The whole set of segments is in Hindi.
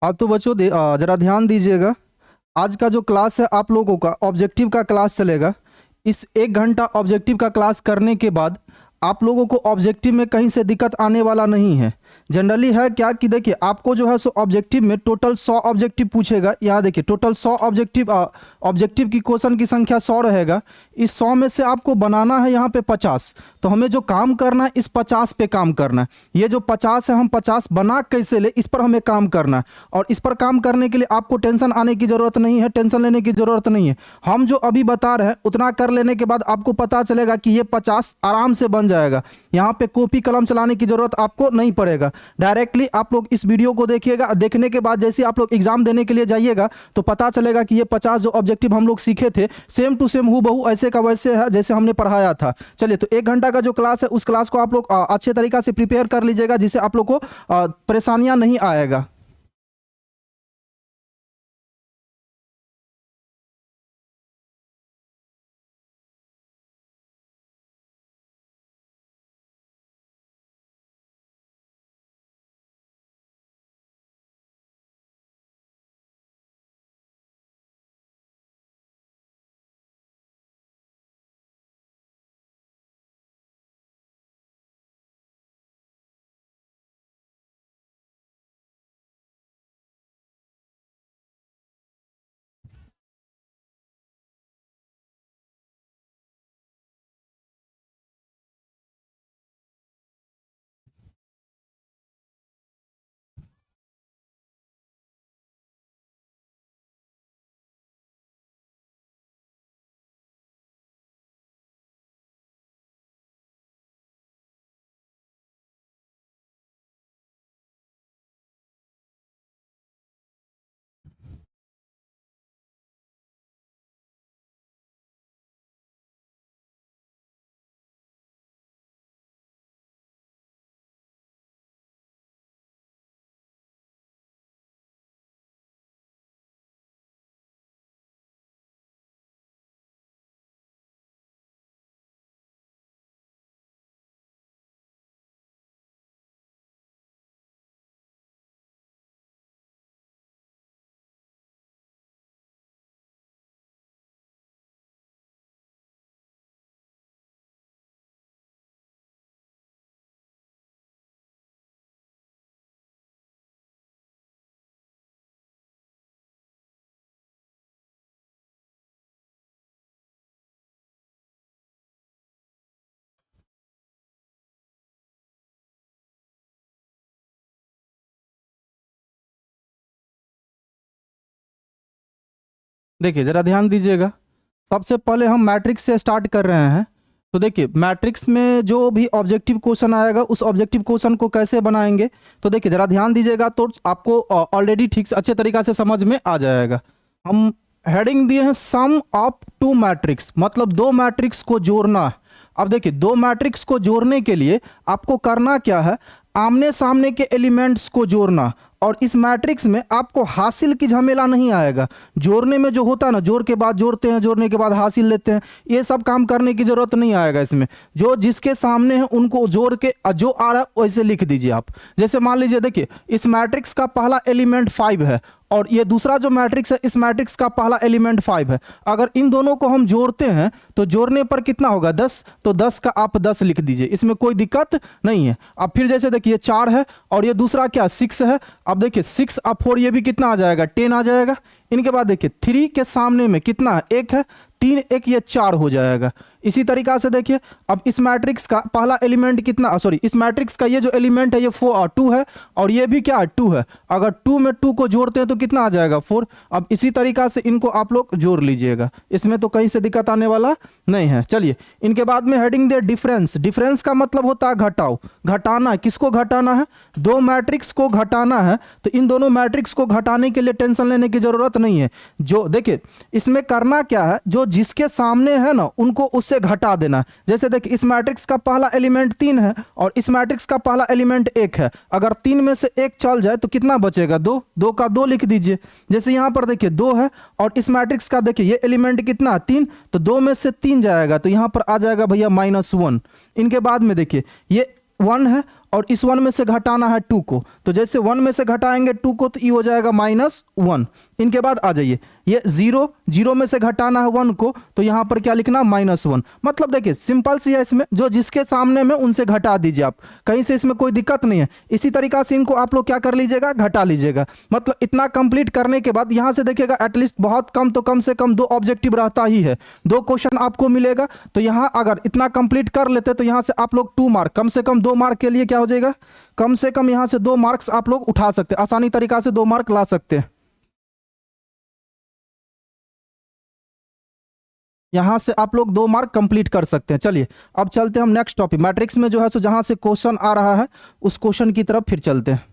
आप तो बच्चों जरा ध्यान दीजिएगा। आज का जो क्लास है आप लोगों का ऑब्जेक्टिव का क्लास चलेगा। इस 1 घंटा ऑब्जेक्टिव का क्लास करने के बाद आप लोगों को ऑब्जेक्टिव में कहीं से दिक्कत आने वाला नहीं है। जनरली है क्या कि देखिए आपको जो है सो ऑब्जेक्टिव में टोटल 100 ऑब्जेक्टिव पूछेगा। यहाँ देखिए टोटल 100 ऑब्जेक्टिव की क्वेश्चन की संख्या 100 रहेगा। इस 100 में से आपको बनाना है यहाँ पे 50। तो हमें जो काम करना है इस 50 पे काम करना है। ये जो 50 है हम 50 बना कैसे ले, इस पर हमें काम करना है। और इस पर काम करने के लिए आपको टेंशन आने की ज़रूरत नहीं है, टेंशन लेने की ज़रूरत नहीं है। हम जो अभी बता रहे हैं उतना कर लेने के बाद आपको पता चलेगा कि ये 50 आराम से बन जाएगा। यहाँ पे कॉपी कलम चलाने की ज़रूरत आपको नहीं पड़ेगा। डायरेक्टली आप लोग इस वीडियो को देखिएगा। देखने के बाद जैसे आप लोग एग्जाम देने के लिए जाइएगा तो पता चलेगा कि ये 50 जो ऑब्जेक्टिव हम लोग सीखे थे सेम टू सेम हूबहू ऐसे का वैसे है जैसे हमने पढ़ाया था। चलिए, तो 1 घंटा का जो क्लास है उस क्लास को आप लोग अच्छे तरीका से प्रिपेयर कर लीजिएगा, जिससे आप लोग को परेशानियां नहीं आएगा। देखिए जरा ध्यान दीजिएगा। सबसे पहले हम मैट्रिक्स से स्टार्ट कर रहे हैं। तो देखिए मैट्रिक्स में जो भी ऑब्जेक्टिव क्वेश्चन आएगा उस ऑब्जेक्टिव क्वेश्चन को कैसे बनाएंगे, तो देखिए जरा ध्यान दीजिएगा तो आपको ऑलरेडी ठीक से अच्छे तरीका से समझ में आ जाएगा। हम हेडिंग दिए हैं सम ऑफ 2 मैट्रिक्स, मतलब 2 मैट्रिक्स को जोड़ना। अब देखिए 2 मैट्रिक्स को जोड़ने के लिए आपको करना क्या है, आमने सामने के एलिमेंट्स को जोड़ना। और इस मैट्रिक्स में आपको हासिल की झमेला नहीं आएगा। जोड़ने में जो होता है ना, जोड़ के बाद जोड़ते हैं, जोड़ने के बाद हासिल लेते हैं, ये सब काम करने की जरूरत नहीं आएगा इसमें। जो जिसके सामने है उनको जोड़ के जो आ रहा है वैसे लिख दीजिए आप। जैसे मान लीजिए देखिए इस मैट्रिक्स का पहला एलिमेंट 5 है और ये दूसरा जो मैट्रिक्स है इस मैट्रिक्स का पहला एलिमेंट 5 है। अगर इन दोनों को हम जोड़ते हैं तो जोड़ने पर कितना होगा 10, तो 10 का आप 10 लिख दीजिए, इसमें कोई दिक्कत नहीं है। अब फिर जैसे देखिए 4 है और ये दूसरा क्या 6 है। अब देखिए 6 अब 4 ये भी कितना आ जाएगा 10 आ जाएगा। इनके बाद देखिए 3 के सामने में कितना है 1 है, 3 1 ये 4 हो जाएगा। इसी तरीका से देखिए अब इस मैट्रिक्स का पहला एलिमेंट कितना, सॉरी इस मैट्रिक्स का ये जो एलिमेंट है ये 2 है और ये भी क्या है 2 है। अगर 2 में 2 को जोड़ते हैं तो कितना आ जाएगा 4। अब इसी तरीका से इनको आप लोग जोड़ लीजिएगा, इसमें तो कहीं से दिक्कत आने वाला नहीं है। चलिए इनके बाद में हेडिंग दे डिफरेंस। डिफरेंस का मतलब होता है घटाओ, घटाना। किसको घटाना है, 2 मैट्रिक्स को घटाना है। तो इन दोनों मैट्रिक्स को घटाने के लिए टेंशन लेने की जरूरत नहीं है। जो देखिए इसमें करना क्या है, जो जिसके सामने है ना उनको उससे घटा देना। जैसे देखिए इस मैट्रिक्स का पहला एलिमेंट 3 है और इस मैट्रिक्स का पहला एलिमेंट 1 है। अगर 3 में से 1 चल जाए तो कितना बचेगा 2, 2 का 2 लिख दीजिए। जैसे यहां पर देखिए 2 है और इस मैट्रिक्स का देखिए ये एलिमेंट कितना 3, तो 2 में से 3 जाएगा तो यहां पर आ जाएगा भैया -1। इनके बाद में देखिए ये 1 है और इस 1 में से घटाना है 2 को, तो जैसे 1 में से घटाएंगे 2 को तो ये हो जाएगा -1। इनके बाद आ जाइए, ये 0 में से घटाना है 1 को, तो यहाँ पर क्या लिखना -1। मतलब देखिए सिंपल सी है, इसमें जो जिसके सामने में उनसे घटा दीजिए आप, कहीं से इसमें कोई दिक्कत नहीं है। इसी तरीका से इनको आप लोग क्या कर लीजिएगा, घटा लीजिएगा। मतलब इतना कंप्लीट करने के बाद यहाँ से देखिएगा एटलीस्ट बहुत कम तो कम से कम 2 ऑब्जेक्टिव रहता ही है, 2 क्वेश्चन आपको मिलेगा। तो यहाँ अगर इतना कंप्लीट कर लेते तो यहाँ से आप लोग 2 मार्क, कम से कम 2 मार्क के लिए क्या हो जाएगा, कम से कम यहाँ से 2 मार्क्स आप लोग उठा सकते हैं, आसानी तरीका से 2 मार्क ला सकते हैं। यहां से आप लोग 2 मार्क कंप्लीट कर सकते हैं। चलिए अब चलते हैं हम नेक्स्ट टॉपिक, मैट्रिक्स में जो है सो जहां से क्वेश्चन आ रहा है उस क्वेश्चन की तरफ फिर चलते हैं।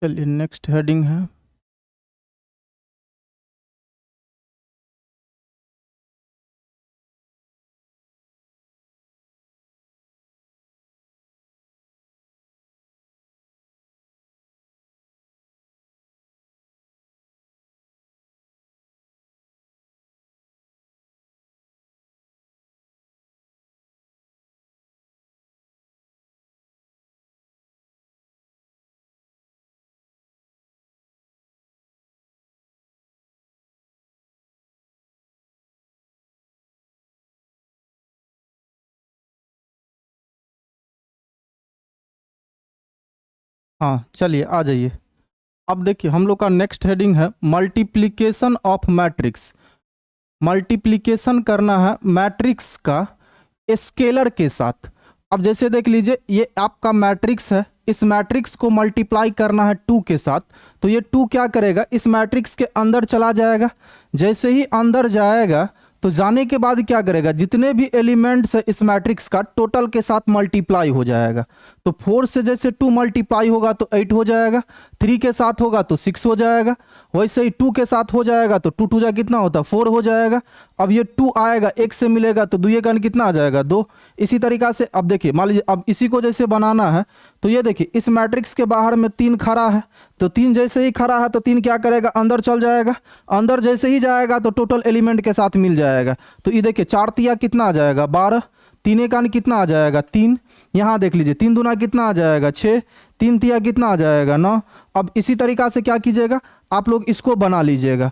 चलिए नेक्स्ट हेडिंग है हाँ, चलिए आ जाइए। अब देखिए हम लोग का नेक्स्ट हेडिंग है मल्टीप्लिकेशन ऑफ मैट्रिक्स। मल्टीप्लिकेशन करना है मैट्रिक्स का स्केलर के साथ। अब जैसे देख लीजिए ये आपका मैट्रिक्स है, इस मैट्रिक्स को मल्टीप्लाई करना है 2 के साथ, तो ये 2 क्या करेगा, इस मैट्रिक्स के अंदर चला जाएगा। जैसे ही अंदर जाएगा तो जाने के बाद क्या करेगा, जितने भी एलिमेंट्स है इस मैट्रिक्स का टोटल के साथ मल्टीप्लाई हो जाएगा। तो 4 से जैसे 2 मल्टीप्लाई होगा तो 8 हो जाएगा, 3 के साथ होगा तो 6 हो जाएगा, वैसे ही 2 के साथ हो जाएगा तो 2 2 जा कितना होता है 4 हो जाएगा। अब ये 2 आएगा 1 से मिलेगा तो 2 का कितना आ जाएगा 2। इसी तरीका से अब देखिए मान लीजिए अब इसी को जैसे बनाना है तो ये देखिए इस मैट्रिक्स के बाहर में 3 खड़ा है, तो 3 जैसे ही खड़ा है तो 3 क्या करेगा, अंदर चल जाएगा। अंदर जैसे ही जाएगा तो टोटल एलिमेंट के साथ मिल जाएगा। तो ये देखिए 4 तिया कितना आ जाएगा 12, 3 एकान कितना आ जाएगा 3, यहाँ देख लीजिए 3 दूना कितना आ जाएगा 6, 3 तिया कितना आ जाएगा 9। अब इसी तरीका से क्या कीजिएगा, आप लोग इसको बना लीजिएगा।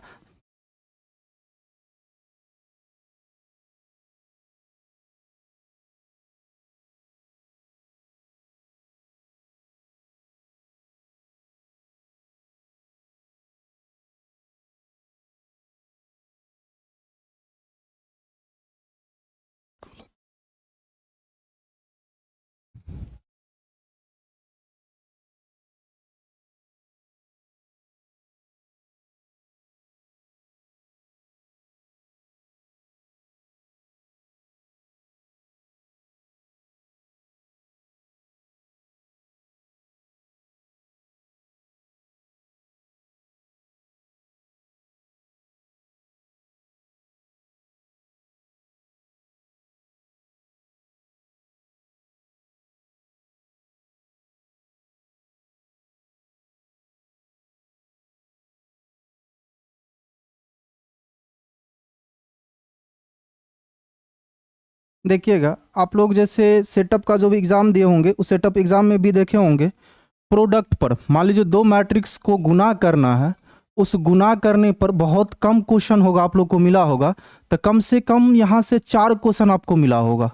देखिएगा आप लोग जैसे सेटअप का जो भी एग्ज़ाम दिए होंगे उस सेटअप एग्ज़ाम में भी देखे होंगे, प्रोडक्ट पर मान लीजिए 2 मैट्रिक्स को गुना करना है, उस गुना करने पर बहुत कम क्वेश्चन होगा आप लोग को मिला होगा, तो कम से कम यहाँ से 4 क्वेश्चन आपको मिला होगा।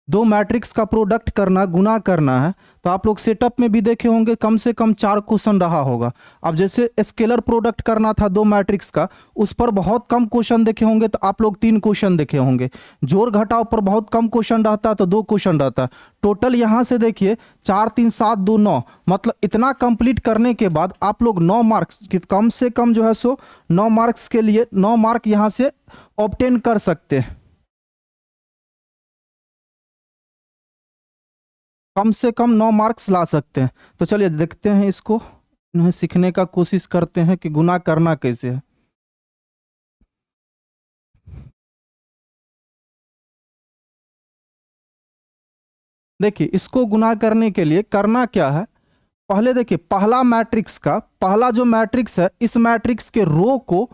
दो मैट्रिक्स का प्रोडक्ट करना, गुना करना है, तो आप लोग सेटअप में भी देखे होंगे कम से कम 4 क्वेश्चन रहा होगा। अब जैसे स्केलर प्रोडक्ट करना था दो मैट्रिक्स का, उस पर बहुत कम क्वेश्चन देखे होंगे, तो आप लोग 3 क्वेश्चन देखे होंगे। जोड़ घटाव पर बहुत कम क्वेश्चन रहता है, तो 2 क्वेश्चन रहता है। टोटल यहाँ से देखिए 4 3 7 2 9, मतलब इतना कंप्लीट करने के बाद आप लोग 9 मार्क्स, कम से कम जो है सो 9 मार्क्स के लिए 9 मार्क यहाँ से ऑब्टेन कर सकते हैं। कम से कम 9 मार्क्स ला सकते हैं। तो चलिए देखते हैं इसको, इन्हें सीखने का कोशिश करते हैं कि गुना करना कैसे है। देखिए इसको गुना करने के लिए करना क्या है, पहले देखिए पहला मैट्रिक्स का पहला जो मैट्रिक्स है, इस मैट्रिक्स के रो को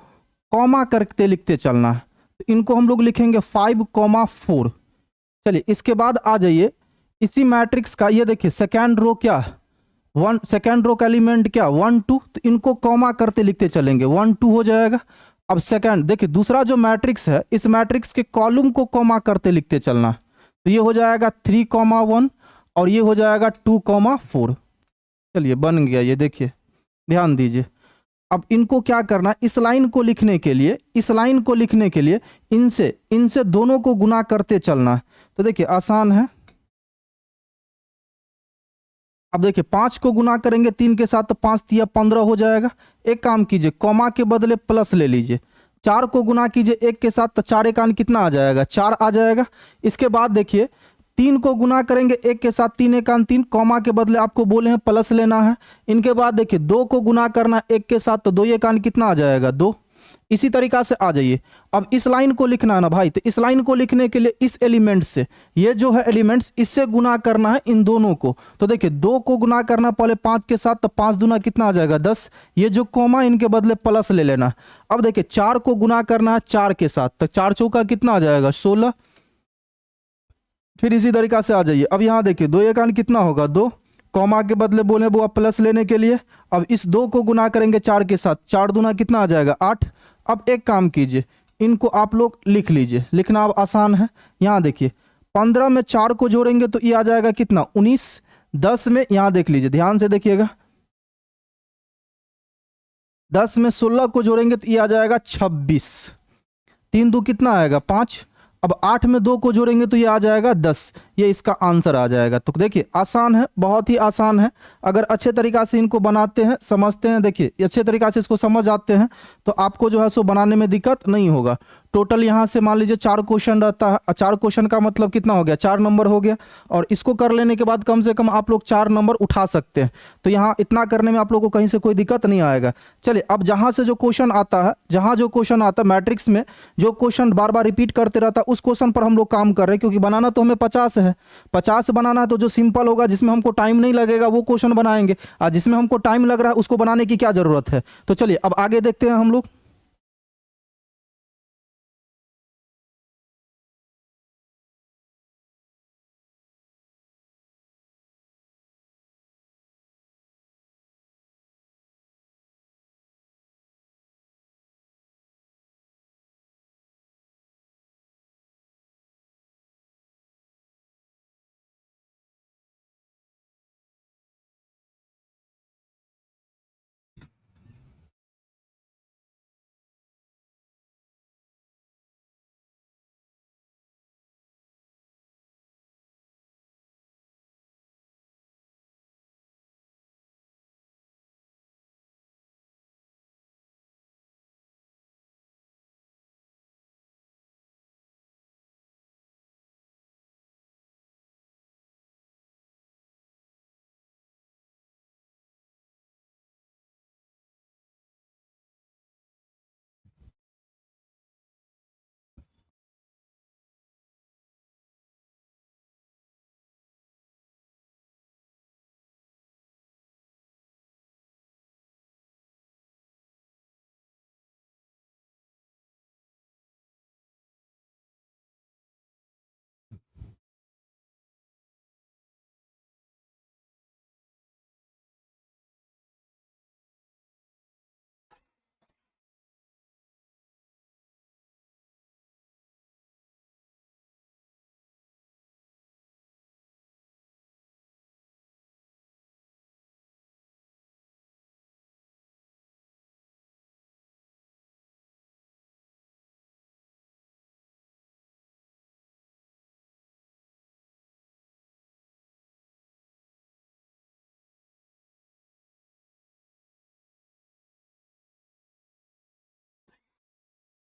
कॉमा करके लिखते चलना है। तो इनको हम लोग लिखेंगे 5, 4। चलिए इसके बाद आ जाइए, इसी मैट्रिक्स का ये देखिए सेकेंड रो क्या है, 1, सेकेंड रो का एलिमेंट क्या 1 2, तो इनको कॉमा करते लिखते चलेंगे, 1 2 हो जाएगा। अब सेकेंड देखिए दूसरा जो मैट्रिक्स है, इस मैट्रिक्स के कॉलम को कॉमा करते लिखते चलना, तो ये हो जाएगा 3, 1 और ये हो जाएगा 2, 4। चलिए बन गया ये, देखिए ध्यान दीजिए। अब इनको क्या करना, इस लाइन को लिखने के लिए, इस लाइन को लिखने के लिए इनसे इनसे दोनों को गुना करते चलना है। तो देखिए आसान है। अब देखिए 5 को गुना करेंगे 3 के साथ, तो 5 तिया 15 हो जाएगा। एक काम कीजिए, कॉमा के बदले प्लस ले लीजिए। 4 को गुना कीजिए 1 के साथ, तो 4 एकान कितना आ जाएगा, 4 आ जाएगा। इसके बाद देखिए 3 को गुना करेंगे 1 के साथ, 3 एकान 3, कॉमा के बदले आपको बोले हैं प्लस लेना है। इनके बाद देखिए 2 को गुना करना 1 के साथ, तो 2 एकान कितना आ जाएगा, 2। इसी तरीका से आ जाइए। अब इस लाइन को लिखना है ना भाई, तो इस लाइन को लिखने के लिए इस एलिमेंट से, ये जो है एलिमेंट्स, इससे गुना करना है इन दोनों को। तो देखिए 2 को गुना करना पहले 5 के साथ, तो 5 दूना कितना आ जाएगा, 10। ये जो कॉमा इनके बदले प्लस ले लेना। अब देखिए 4 को गुना करना है 4 के साथ, तो 4 चौका कितना आ जाएगा, 16। फिर इसी तरीका से आ जाइए। अब यहाँ देखिए 2 एकान कितना होगा, 2, कॉमा के बदले बोले वो प्लस लेने के लिए। अब इस 2 को गुना करेंगे 4 के साथ, 4 दूना कितना आ जाएगा, 8। अब एक काम कीजिए, इनको आप लोग लिख लीजिए, लिखना अब आसान है। यहाँ देखिए 15 में 4 को जोड़ेंगे तो ये आ जाएगा कितना, 19। 10 में यहाँ देख लीजिए, ध्यान से देखिएगा, 10 में 16 को जोड़ेंगे तो ये आ जाएगा 26। 3 दो कितना आएगा, 5। अब 8 में 2 को जोड़ेंगे तो ये आ जाएगा 10। ये इसका आंसर आ जाएगा। तो देखिए आसान है, बहुत ही आसान है। अगर अच्छे तरीका से इनको बनाते हैं, समझते हैं, देखिए अच्छे तरीका से इसको समझ आते हैं, तो आपको जो है सो बनाने में दिक्कत नहीं होगा। टोटल यहाँ से मान लीजिए 4 क्वेश्चन रहता है, 4 क्वेश्चन का मतलब कितना हो गया, 4 नंबर हो गया। और इसको कर लेने के बाद कम से कम आप लोग 4 नंबर उठा सकते हैं। तो यहाँ इतना करने में आप लोग को कहीं से कोई दिक्कत नहीं आएगा। चलिए अब जहाँ से जो क्वेश्चन आता है, जहाँ जो क्वेश्चन आता है मैट्रिक्स में, जो क्वेश्चन बार बार रिपीट करते रहता है, उस क्वेश्चन पर हम लोग काम कर रहे हैं। क्योंकि बनाना तो हमें 50 है, 50 बनाना है, तो जो सिंपल होगा जिसमें हमको टाइम नहीं लगेगा वो क्वेश्चन बनाएंगे, और जिसमें हमको टाइम लग रहा है उसको बनाने की क्या जरूरत है। तो चलिए अब आगे देखते हैं हम लोग।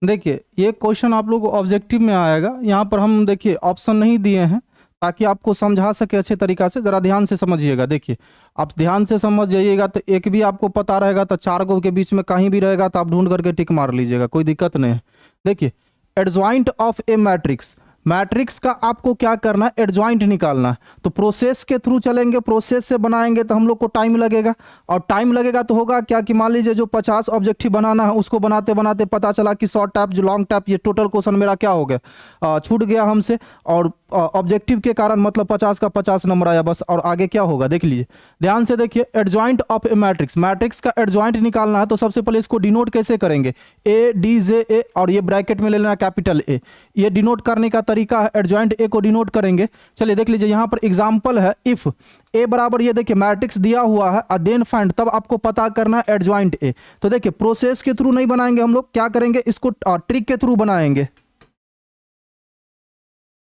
देखिए ये क्वेश्चन आप लोग को ऑब्जेक्टिव में आएगा। यहाँ पर हम देखिए ऑप्शन नहीं दिए हैं ताकि आपको समझा सके अच्छे तरीक़ा से। ज़रा ध्यान से समझिएगा। देखिए आप ध्यान से समझ जाइएगा तो एक भी आपको पता रहेगा तो चार को के बीच में कहीं भी रहेगा तो आप ढूंढ करके टिक मार लीजिएगा, कोई दिक्कत नहीं है। देखिए adjoint of A matrix, matrix का आपको क्या करना है, एडजॉइंट निकालना है। तो प्रोसेस के थ्रू चलेंगे, प्रोसेस से बनाएंगे तो हम लोग को टाइम लगेगा, और टाइम लगेगा तो होगा क्या कि मान लीजिए जो 50 ऑब्जेक्टिव बनाना है उसको बनाते बनाते पता चला कि शॉर्ट टैप जो लॉन्ग टैप ये टोटल क्वेश्चन मेरा क्या हो गया, छूट गया हमसे, और ऑब्जेक्टिव के कारण मतलब 50 का 50 नंबर आया बस। और आगे क्या होगा देख लीजिए, ध्यान से देखिए। Adjoint of A matrix, matrix का एडजॉइंट निकालना है तो सबसे पहले इसको डिनोट कैसे करेंगे, ए डी जे ए, और ये ब्रैकेट में ले लेना कैपिटल ए। ये डिनोट करने का तरीका है, एडजॉइंट ए को डिनोट करेंगे। चलिए देख लीजिए यहाँ पर एग्जांपल है, इफ ए बराबर ये देखिए मैट्रिक्स दिया हुआ है, देन फाइंड, तब आपको पता करना है एडजॉइंट ए। तो देखिए प्रोसेस के थ्रू नहीं बनाएंगे हम लोग, क्या करेंगे इसको ट्रिक के थ्रू बनाएंगे।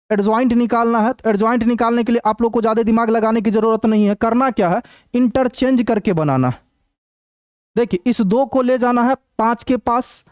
एडजॉइंट निकालना है तो एडजॉइंट निकालने के लिए आप लोग को ज़्यादा दिमाग लगाने की जरूरत नहीं है, करना क्या है इंटरचेंज करके बनाना है। देखिए इस दो को ले जाना है 5 के पास,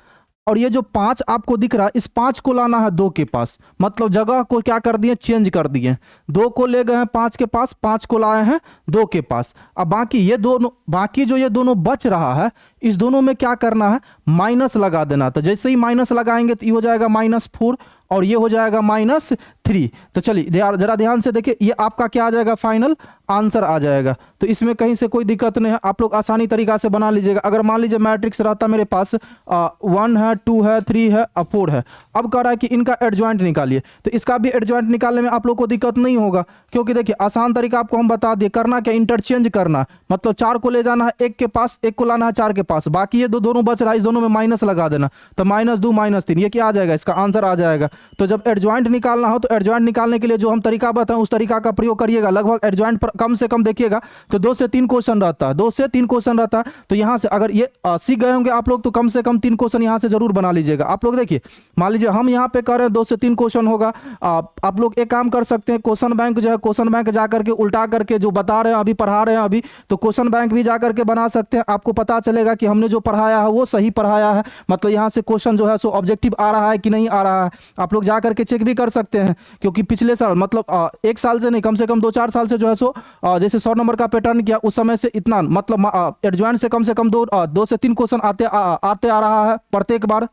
और ये जो 5 आपको दिख रहा है इस 5 को लाना है 2 के पास, मतलब जगह को क्या कर दिए चेंज कर दिए। 2 को ले गए हैं 5 के पास, 5 को लाए हैं 2 के पास। अब बाकी ये दोनों, बाकी जो ये दोनों बच रहा है इस दोनों में क्या करना है माइनस लगा देना। तो जैसे ही माइनस लगाएंगे तो ये हो जाएगा -4 और ये हो जाएगा -3। तो चलिए जरा ध्यान से देखिए, ये आपका क्या आ जाएगा फाइनल आंसर आ जाएगा। तो इसमें कहीं से कोई दिक्कत नहीं है, आप लोग आसानी तरीका से बना लीजिएगा। अगर मान लीजिए मैट्रिक्स रहता मेरे पास 1 है 2 है 3 है 4 है, अब कह रहा है कि इनका एडजॉइंट निकालिए, तो इसका भी एडजॉइंट निकालने में आप लोग को दिक्कत नहीं होगा, क्योंकि देखिए आसान तरीका आपको हम बता दिए। करना क्या इंटरचेंज करना, मतलब 4 को ले जाना है 1 के पास, 1 को लाना है 4 के पास, बाकी ये दोनों बच रहा है इस दोनों में माइनस लगा देना। तो -2 -3 ये क्या आ जाएगा इसका आंसर आ जाएगा। तो जब एडजॉइंट निकालना हो तो एडजॉइंट निकालने के लिए जो हम तरीका बताएं उस तरीका का प्रयोग करिएगा। लगभग एडजॉइंट पर कम से कम देखिएगा तो 2 से 3 क्वेश्चन रहता है, 2 से 3 क्वेश्चन रहता है। तो यहाँ से अगर ये सीख गए होंगे आप लोग तो कम से कम 3 क्वेश्चन यहाँ से जरूर बना लीजिएगा। आप लोग देखिए मान लीजिए हम यहाँ पे कर रहे हैं 2 से 3 क्वेश्चन होगा, आप लोग एक काम कर सकते हैं, क्वेश्चन बैंक जो है क्वेश्चन बैंक जा करके उल्टा करके जो बता रहे हैं अभी पढ़ा रहे हैं अभी, तो क्वेश्चन बैंक भी जा करके बना सकते हैं। आपको पता चलेगा कि हमने जो पढ़ाया है वो सही पढ़ाया है, मतलब यहाँ से क्वेश्चन जो है सो ऑब्जेक्टिव आ रहा है कि नहीं आ रहा है। आप लोग जा करके चेक भी कर सकते हैं, क्योंकि पिछले साल मतलब 1 साल से नहीं कम से कम 2-4 साल से जो है सो जैसे 100 नंबर का पैटर्न किया उस समय से इतना मतलब एडजॉइंट से कम 2 से 3 क्वेश्चन आते आ रहा है प्रत्येक बार।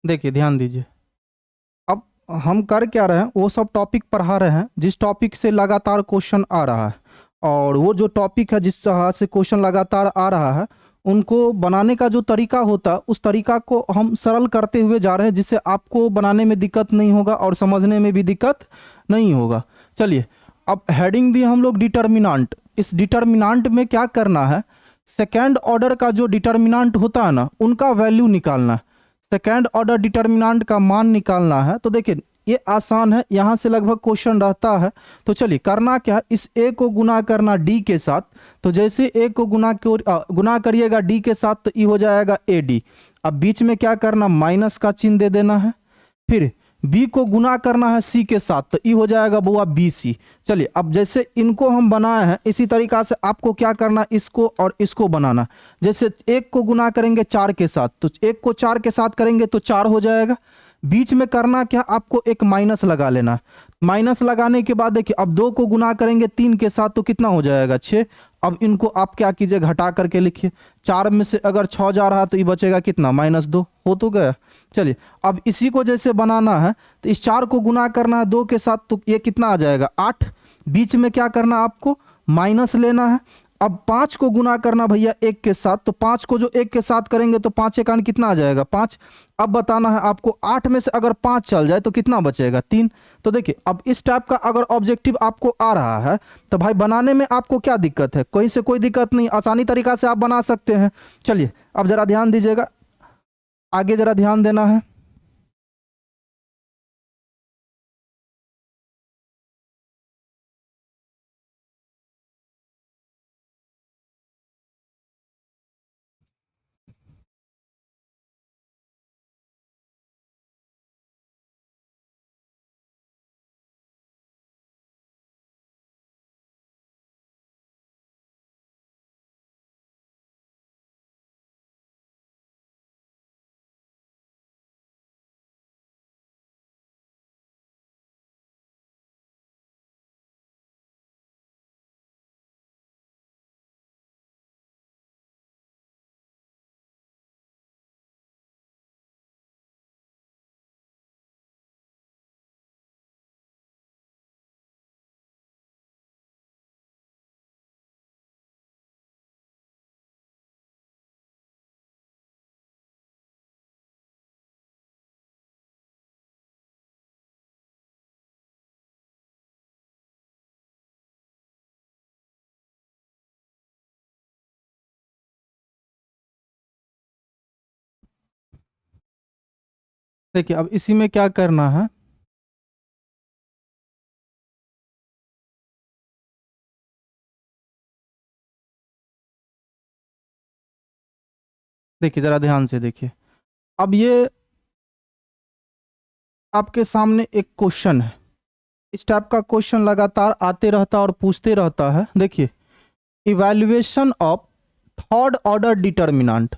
देखिए ध्यान दीजिए, अब हम कर क्या रहे हैं वो सब टॉपिक पढ़ा रहे हैं जिस टॉपिक से लगातार क्वेश्चन आ रहा है, और वो जो टॉपिक है जिस तरह से क्वेश्चन लगातार आ रहा है उनको बनाने का जो तरीका होता है उस तरीका को हम सरल करते हुए जा रहे हैं, जिससे आपको बनाने में दिक्कत नहीं होगा और समझने में भी दिक्कत नहीं होगा। चलिए अब हेडिंग दी हम लोग डिटर्मिनांट। इस डिटर्मिनांट में क्या करना है सेकेंड ऑर्डर का जो डिटर्मिनेंट होता है ना, उनका वैल्यू निकालना है। सेकेंड ऑर्डर डिटर्मिनेंट का मान निकालना है। तो देखिए ये आसान है, यहाँ से लगभग क्वेश्चन रहता है। तो चलिए करना क्या है, इस ए को गुना करना डी के साथ। तो जैसे ए को गुना करिएगा डी के साथ तो ये हो जाएगा ए डी। अब बीच में क्या करना, माइनस का चिन्ह दे देना है। फिर बी को गुना करना है सी के साथ तो ये हो जाएगा बुआ बी सी। चलिए अब जैसे इनको हम बनाए हैं इसी तरीका से आपको क्या करना, इसको और इसको बनाना। जैसे एक को गुना करेंगे 4 के साथ तो एक को 4 के साथ करेंगे तो 4 हो जाएगा। बीच में करना क्या, आपको एक माइनस लगा लेना। माइनस लगाने के बाद देखिए अब 2 को गुना करेंगे 3 के साथ तो कितना हो जाएगा 6। अब इनको आप क्या कीजिए, घटा करके लिखिए। 4 में से अगर 6 जा रहा है तो ये बचेगा कितना, -2 हो तो गया। चलिए अब इसी को जैसे बनाना है तो इस 4 को गुना करना है 2 के साथ तो ये कितना आ जाएगा 8। बीच में क्या करना, आपको माइनस लेना है। अब 5 को गुना करना भैया 1 के साथ तो 5 को जो 1 के साथ करेंगे तो 5 एकान कितना आ जाएगा 5। अब बताना है आपको 8 में से अगर 5 चल जाए तो कितना बचेगा 3। तो देखिए अब इस टाइप का अगर ऑब्जेक्टिव आपको आ रहा है तो भाई बनाने में आपको क्या दिक्कत है, कोई से कोई दिक्कत नहीं, आसानी तरीका से आप बना सकते हैं। चलिए अब जरा ध्यान दीजिएगा, आगे जरा ध्यान देना है। देखिए अब इसी में क्या करना है, देखिए जरा ध्यान से देखिए। अब ये आपके सामने एक क्वेश्चन है, इस टाइप का क्वेश्चन लगातार आते रहता है और पूछते रहता है। देखिए evaluation of third order determinant,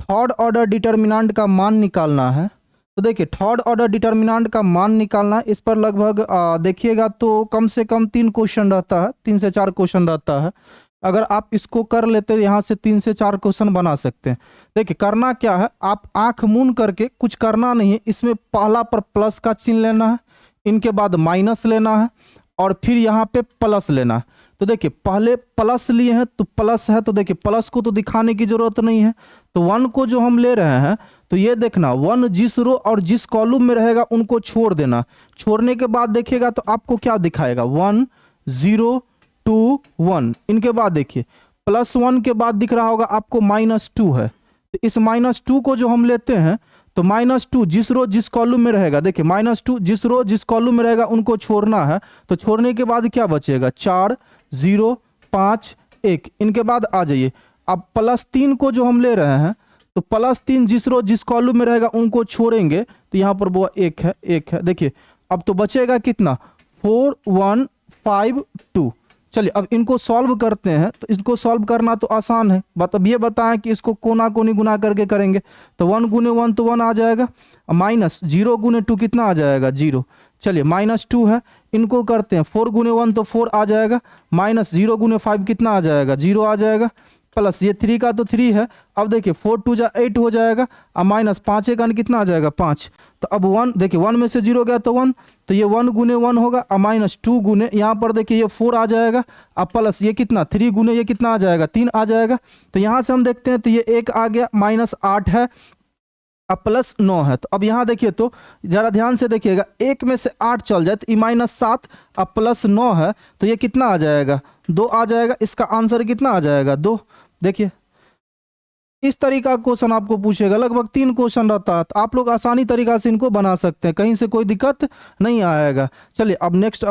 third order determinant का मान निकालना है। तो देखिए थर्ड ऑर्डर डिटर्मिनेंट का मान निकालना है, इस पर लगभग देखिएगा तो कम से कम 3 क्वेश्चन रहता है, 3 से 4 क्वेश्चन रहता है। अगर आप इसको कर लेते हैं यहाँ से 3 से 4 क्वेश्चन बना सकते हैं। देखिए करना क्या है, आप आंख मूंद करके, कुछ करना नहीं है, इसमें पहला पर प्लस का चिन्ह लेना है, इनके बाद माइनस लेना है और फिर यहाँ पे प्लस लेना है। तो देखिए पहले प्लस लिए हैं तो प्लस है, तो देखिए प्लस को तो दिखाने की जरूरत नहीं है। तो 1 को जो हम ले रहे हैं तो ये देखना 1 जिस रो और जिस कॉलम में रहेगा उनको छोड़ देना। छोड़ने के बाद देखिएगा तो आपको क्या दिखाएगा 1 0 2 1। इनके बाद देखिए +1 के बाद दिख रहा होगा आपको -2 है। तो इस -2 को जो हम लेते हैं तो -2 जिस रो जिस कॉलम में रहेगा, देखिए -2 जिस रो जिस कॉलम में रहेगा उनको छोड़ना है। तो छोड़ने के बाद क्या बचेगा 4 0 5 1। इनके बाद आ जाइए, अब +3 को जो हम ले रहे हैं तो +3 जिस रो जिस कॉलम में रहेगा उनको छोड़ेंगे तो यहाँ पर वो 1 है 1 है। देखिए अब तो बचेगा कितना 4 1 5 2। चलिए अब इनको सॉल्व करते हैं। तो इसको सॉल्व करना तो आसान है, अब ये बताएं कि इसको कोना कोनी गुना करके करेंगे तो 1 गुने 1 तो 1 आ जाएगा, -0 गुने 2 कितना आ जाएगा 0। चलिए -2 है, इनको करते हैं 4 गुने 1 तो 4 आ जाएगा, -0 गुने 5 कितना आ जाएगा 0 आ जाएगा, प्लस ये 3 का तो 3 है। अब देखिए 4 2 जा 8 हो जाएगा और -5 एक कितना आ जाएगा 5। तो अब 1 देखिए 1 में से 0 गया तो 1, तो ये 1 गुने 1 होगा और -2 गुने यहाँ पर देखिए ये 4 आ जाएगा और प्लस ये कितना 3 गुने ये कितना आ जाएगा 3 आ जाएगा। तो यहाँ से हम देखते हैं तो ये 1 आ गया, -8 है अब +9 है। तो अब यहाँ देखिए तो जरा ध्यान से देखिएगा, 1 में से 8 चल जाए तो ये -7 अब +9 है तो ये कितना आ जाएगा 2 आ जाएगा। इसका आंसर कितना आ जाएगा 2। देखिए इस तरीका का क्वेश्चन आपको पूछेगा, लगभग 3 क्वेश्चन रहता है, तो आप लोग आसानी तरीका से इनको बना सकते हैं, कहीं से कोई दिक्कत नहीं आएगा। चलिए अब नेक्स्ट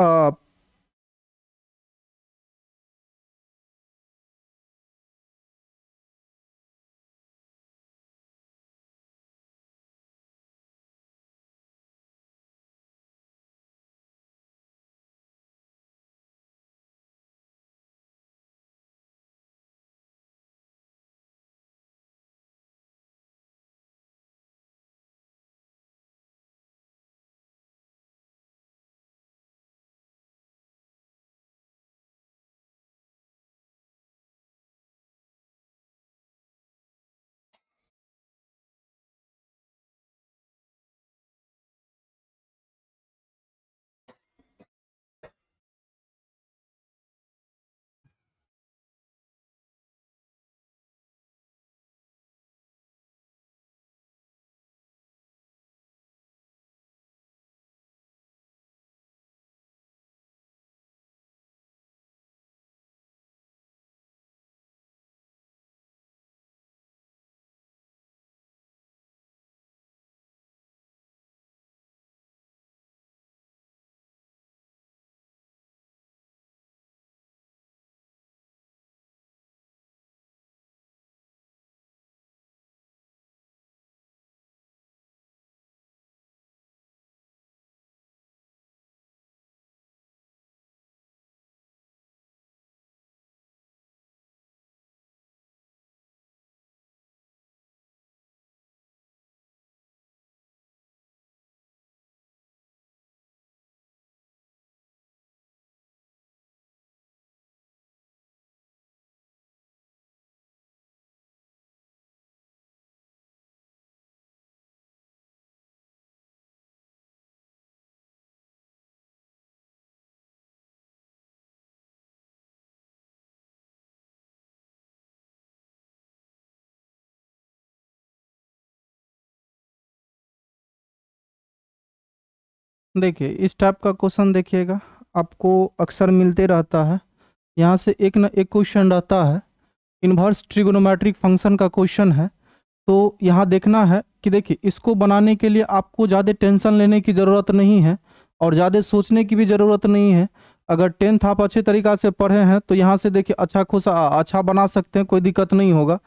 देखिए इस टाइप का क्वेश्चन देखिएगा, आपको अक्सर मिलते रहता है। यहाँ से एक न एक क्वेश्चन रहता है, इन्वर्स ट्रिगोनोमेट्रिक फंक्शन का क्वेश्चन है। तो यहाँ देखना है कि देखिए इसको बनाने के लिए आपको ज़्यादा टेंशन लेने की ज़रूरत नहीं है और ज़्यादा सोचने की भी ज़रूरत नहीं है। अगर 10th आप अच्छे तरीक़ा से पढ़े हैं तो यहाँ से देखिए अच्छा बना सकते हैं, कोई दिक्कत नहीं होगा।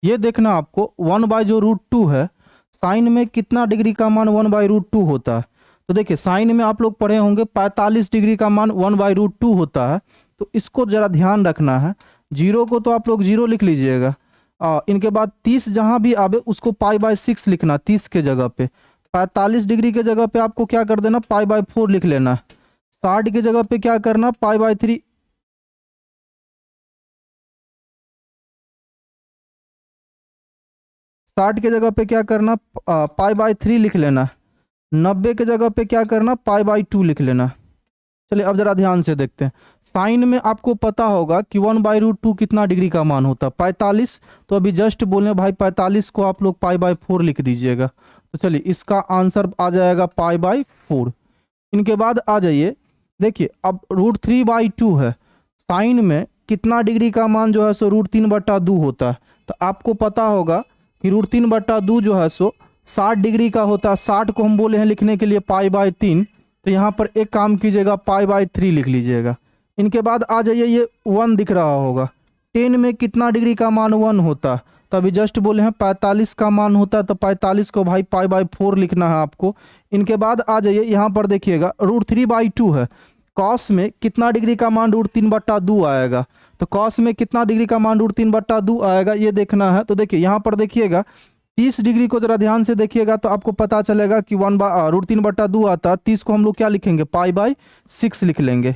ये देखना आपको 1 बाय जो √2 है, साइन में कितना डिग्री का मान 1/√2 होता है। तो देखिए साइन में आप लोग पढ़े होंगे 45 डिग्री का मान 1/√2 होता है। तो इसको ज़रा ध्यान रखना है। जीरो को तो आप लोग जीरो लिख लीजिएगा। इनके बाद 30 जहाँ भी आवे उसको π/6 लिखना, 30 के जगह पे। 45 डिग्री के जगह पे आपको क्या कर देना, π/4 लिख लेना। 60 की जगह पे क्या करना, π/3। 60 के जगह पे क्या करना, π/3 लिख लेना। 90 के जगह पे क्या करना, π/2 लिख लेना। चलिए अब जरा ध्यान से देखते हैं। साइन में आपको पता होगा कि 1/√2 कितना डिग्री का मान होता है, 45। तो अभी जस्ट बोले भाई 45 को आप लोग π/4 लिख दीजिएगा। तो चलिए इसका आंसर आ जाएगा π/4। इनके बाद आ जाइए, देखिए अब √3/2 है। साइन में कितना डिग्री का मान जो है सो √3/2 होता है। तो आपको पता होगा कि √3/2 जो है सो 60 डिग्री का होता है। 60 को हम बोले हैं लिखने के लिए π/3। तो यहाँ पर एक काम कीजिएगा, π/3 लिख लीजिएगा। इनके बाद आ जाइए, ये 1 दिख रहा होगा। 10 में कितना डिग्री का मान 1 होता है। तो अभी जस्ट बोले हैं 45 का मान होता है, तो 45 को भाई π/4 लिखना है आपको। इनके बाद आ जाइए, यहाँ पर देखिएगा √3/2 है। कॉस में कितना डिग्री का मान √3/2 आएगा। तो कॉस में कितना डिग्री का मान √3/2 आएगा ये देखना है। तो देखिए यहाँ पर देखिएगा 30 डिग्री को जरा ध्यान से देखिएगा तो आपको पता चलेगा कि √3/2 आता है। 30 को हम लोग क्या लिखेंगे, π/6 लिख लेंगे।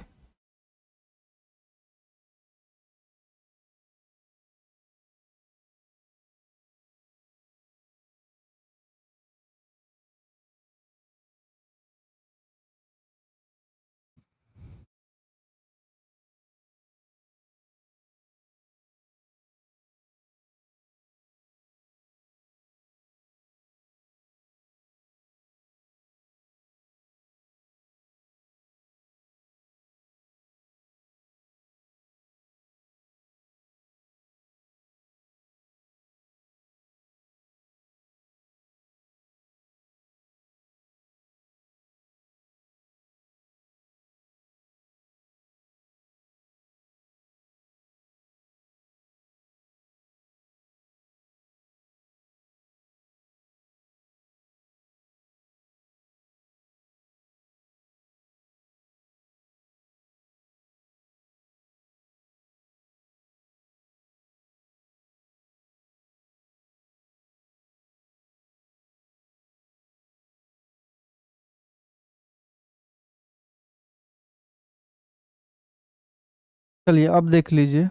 चलिए अब देख लीजिए,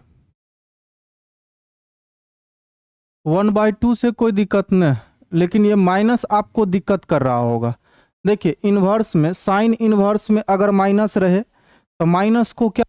1/2 से कोई दिक्कत नहीं, लेकिन ये माइनस आपको दिक्कत कर रहा होगा। देखिए इन्वर्स में, साइन इन्वर्स में अगर माइनस रहे तो माइनस को क्या,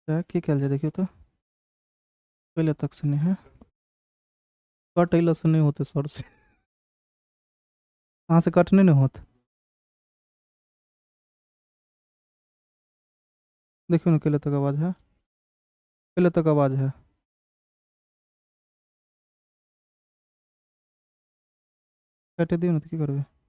क्या देखिए तो पहले तक से नहीं है, कट अला से नहीं होते सर से, कहाँ से कटने नहीं होते। देखियो ना केले तक आवाज है, केले तक आवाज है। काटे दियो ना तो की करबे।